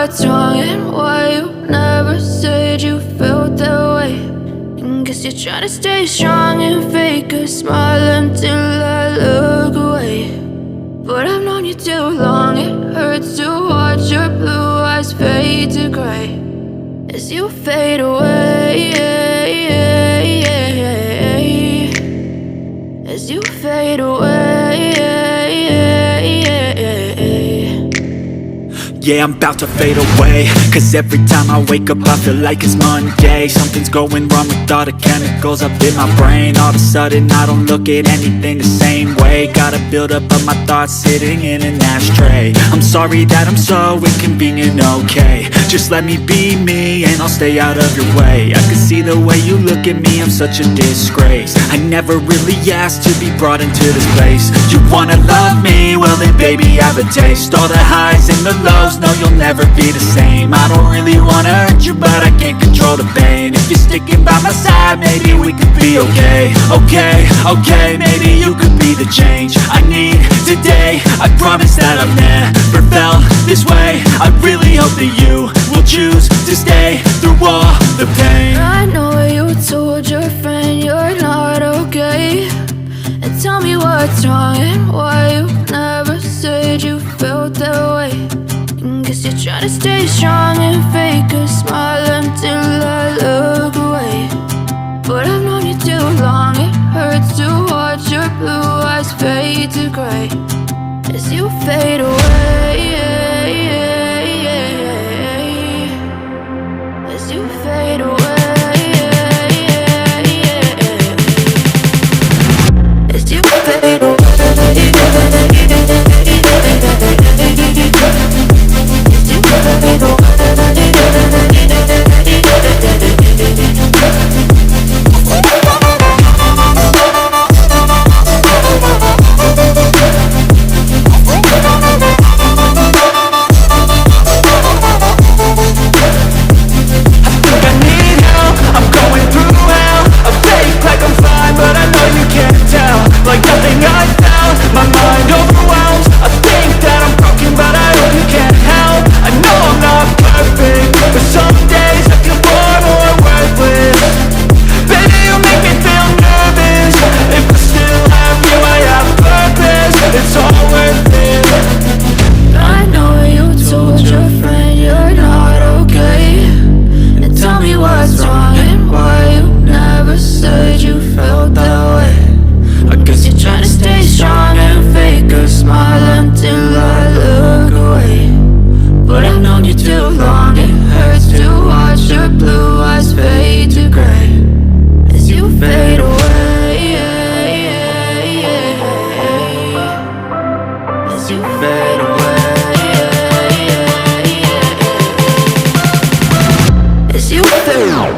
what's wrong and why you never said you felt that way. And guess you're trying to stay strong and fake a smile until I look away. But I've known you too long, it hurts to watch your blue eyes fade to gray as you fade away, as you fade away. Yeah, I'm about to fade away, cause every time I wake up I feel like it's Monday. Something's going wrong with all the chemicals up in my brain. All of a sudden I don't look at anything the same way. Gotta build up of my thoughts sitting in an ashtray. I'm sorry that I'm so inconvenient, okay. Just let me be me and I'll stay out of your way. I can see the way you look at me, I'm such a disgrace. I never really asked to be brought into this place. You wanna love me? Well then baby have a taste. All the highs and the lows, no, you'll never be the same. I don't really wanna hurt you, but I can't control the pain. If you're sticking by my side, maybe we could be okay. Okay, maybe you could be the change I need today. I promise that I've never felt this way. I really hope that you will choose to stay through all the pain. I know you told your friend you're not okay, and tell me what's wrong and why you never said you felt that way. Guess you're trying to stay strong and fake a smile until I look away. But I've known you too long, it hurts to watch your blue eyes fade to gray as you fade away, as you fade away, as you fade away. Like nothing I found, my mind overwhelms. I think that I'm broken, but I hope you can't help. I know I'm not perfect, but some days I feel bored or worthless. Baby, you make me feel nervous. If I still have you, I have purpose. It's all worth it. I know you told your friend you're not okay, and tell me what's wrong and why you never said you felt that way. I guess you're trying to stay strong and fake a smile until I look away. But I've known you too long, it hurts to watch your blue eyes fade to gray as you fade away, as you fade away, as you fade away.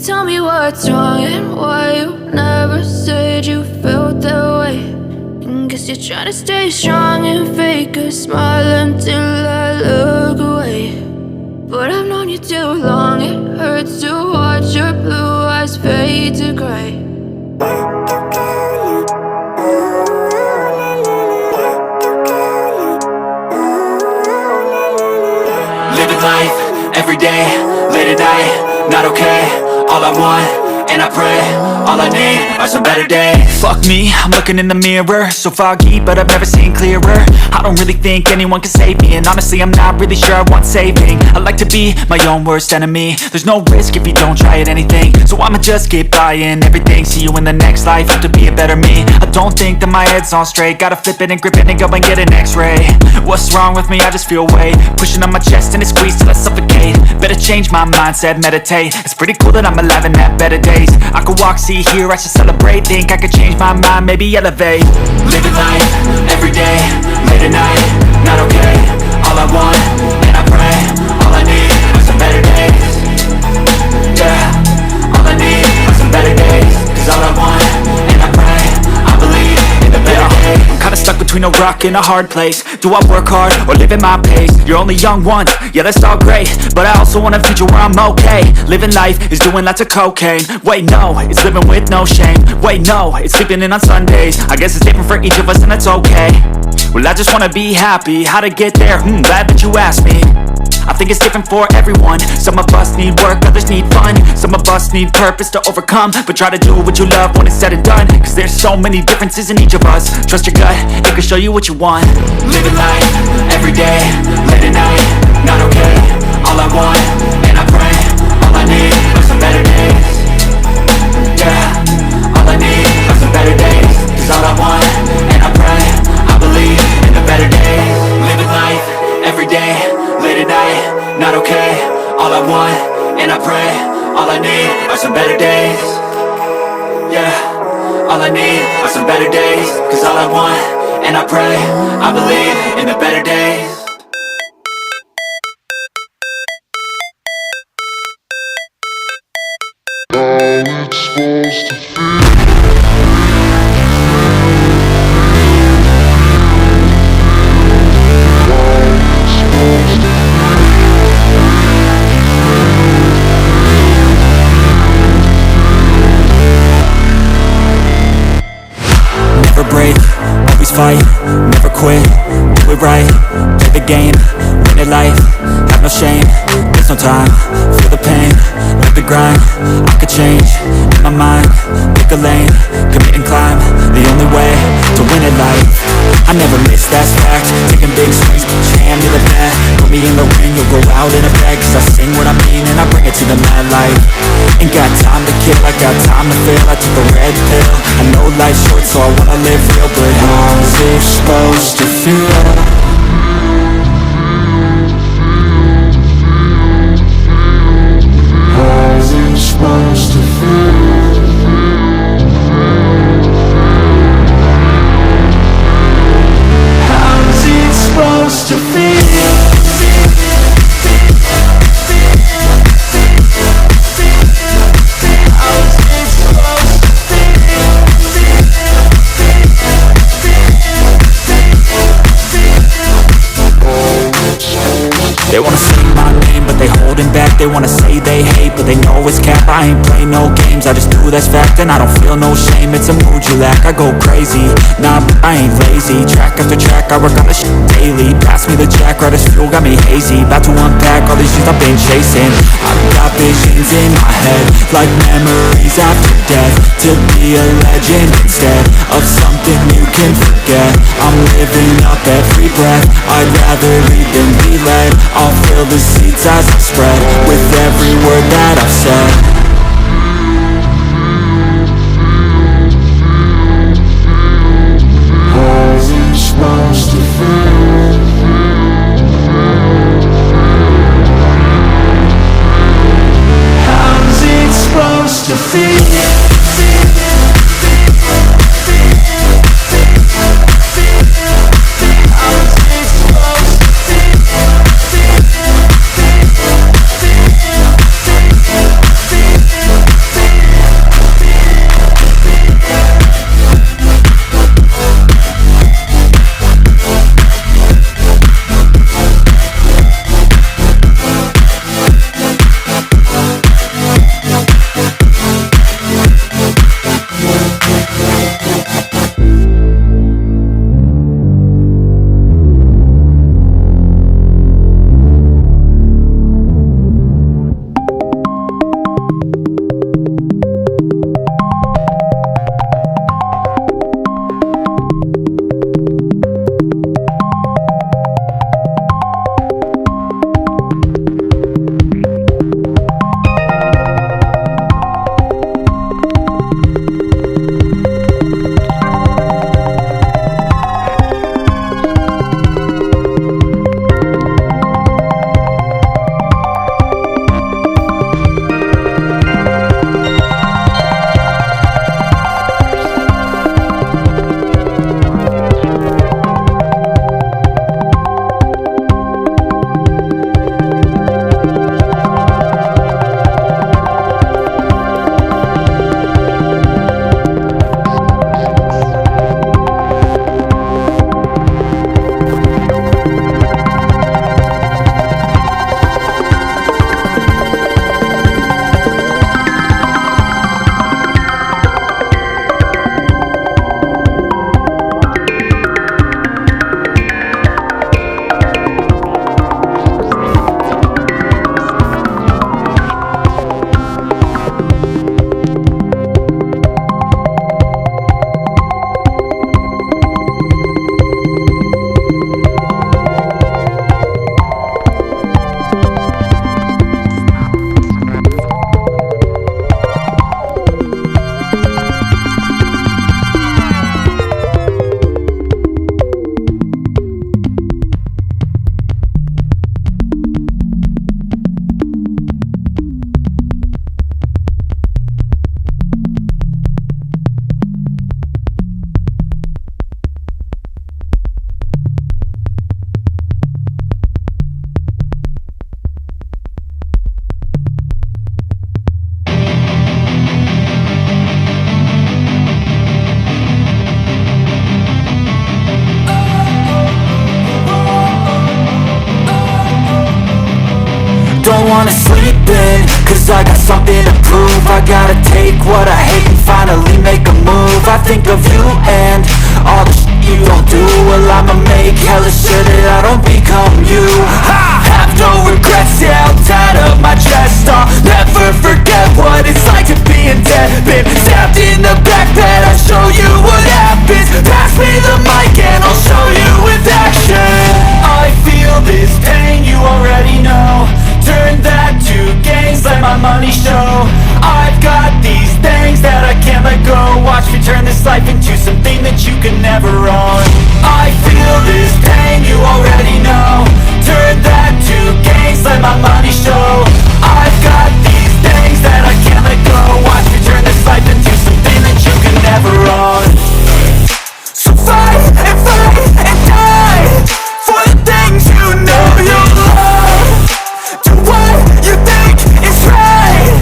Tell me what's wrong and why you never said you felt that way. And guess you're trying to stay strong and fake a smile until I look away. But I've known you too long, it hurts to watch your blue eyes fade to gray. Living life, every day, late at night, not okay. All I want, and I pray, all I need are some better days. Fuck me, I'm looking in the mirror, so foggy, but I've never seen clearer. I don't really think anyone can save me, and honestly I'm not really sure I want saving. I like to be my own worst enemy. There's no risk if you don't try at anything, so I'ma just keep buying everything. See you in the next life, have to be a better me. I don't think that my head's on straight, gotta flip it and grip it and go and get an x-ray. What's wrong with me? I just feel weight pushing on my chest and it squeezes till I suffocate. Better change my mindset, meditate. It's pretty cool that I'm alive and have better days. I could walk, see, hear, I should celebrate. Think I could change my mind, maybe elevate. Living life, every day, late at night, not okay. All I want, and I pray, all I need are some better days. between a rock and a hard place. Do I work hard or live at my pace? You're only young once, yeah that's all great, but I also want a future where I'm okay. Living life is doing lots of cocaine. Wait no, it's living with no shame. Wait no, it's sleeping in on Sundays. I guess it's different for each of us and that's okay. Well I just wanna be happy, how to get there? Glad that you asked me. I think it's different for everyone. Some of us need work, others need fun. Some of us need purpose to overcome. But try to do what you love when it's said and done, cause there's so many differences in each of us. Trust your gut, it can show you what you want. Living life, everyday, late at night, not okay. All I want, and I pray, all I need are some better days. Yeah, all I need are some better days. Cause all I want, and I pray, I believe in the better days. Living life, everyday, late at night, not okay. All I want, and I pray, all I need are some better days. Yeah, all I need are some better days. Cause all I want, and I pray, I believe in the better days. How it's supposed to feel. Never break, always fight, never quit, do it right, play the game, win it life, have no shame, there's no time, feel the pain, live the grind, I could change, in my mind, pick a lane, commit and climb, the only way to win it life. I never miss, that's fact, taking big swings, put your hand to the bat, put me in the ring, you'll go out in a bag, cause I sing what I mean and I bring it to the mad light. Ain't got time to kill, I got time to feel, I took a red pill, I know life's short so I wanna live real, but how's it supposed to feel? How's it supposed to feel? How's it supposed to feel? They wanna say my name, but they holding back. They wanna say they hate, but they know it's cap. I ain't play no games, I just do that's fact. And I don't feel no shame, it's a mood you lack. I go crazy, nah, I ain't lazy. Track after track, I work on this shit daily. Pass me the jack, right as fuel, got me hazy. About to unpack all these things I've been chasing. I've got visions in my head, like memories after death. To be a legend instead of something you can forget. I'm living up every breath, I'd rather lead than be led. I'll fill the seats as I spread with every word that I've said. How's it supposed to feel? How's it supposed to feel? I gotta take what I hate and finally make a move. I think of you and all the shit you don't do. Well, I'ma make hella sure that I don't become you. I have no regrets, yeah, I'll tie up my chest. I'll never forget what it's like to be in debt. Been stabbed in the back bed, I'll show you what happens. Pass me the mic and I'll show you with action. I feel this pain, you already know. Turn that to gains, let my money show. I've got these things that I can't let go. Watch me turn this life into something that you can never own. I feel this pain, you already know. Turn that to gains, let my money show. I've got these things that I can't let go. Watch me turn this life into something that you can never own. So fight and die for the things you know you love. Do what you think is right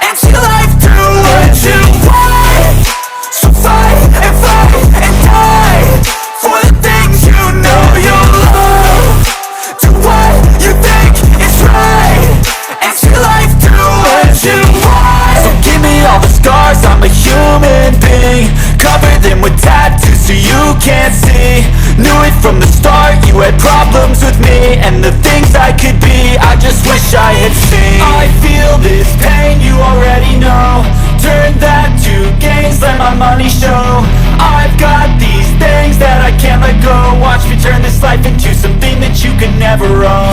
and see life do what you want. So fight and die for the things you know you love. Do what you think is right and see life do what you want. So give me all the scars, I'm a human being. Cover them with tattoos so you can't see. Knew it from the start, you had problems with me and the things I could be, I just wish I had seen. I feel this pain, you already know. Turn that to gains, let my money show. I've got these things that I can't let go. Watch me turn this life into something that you can never own.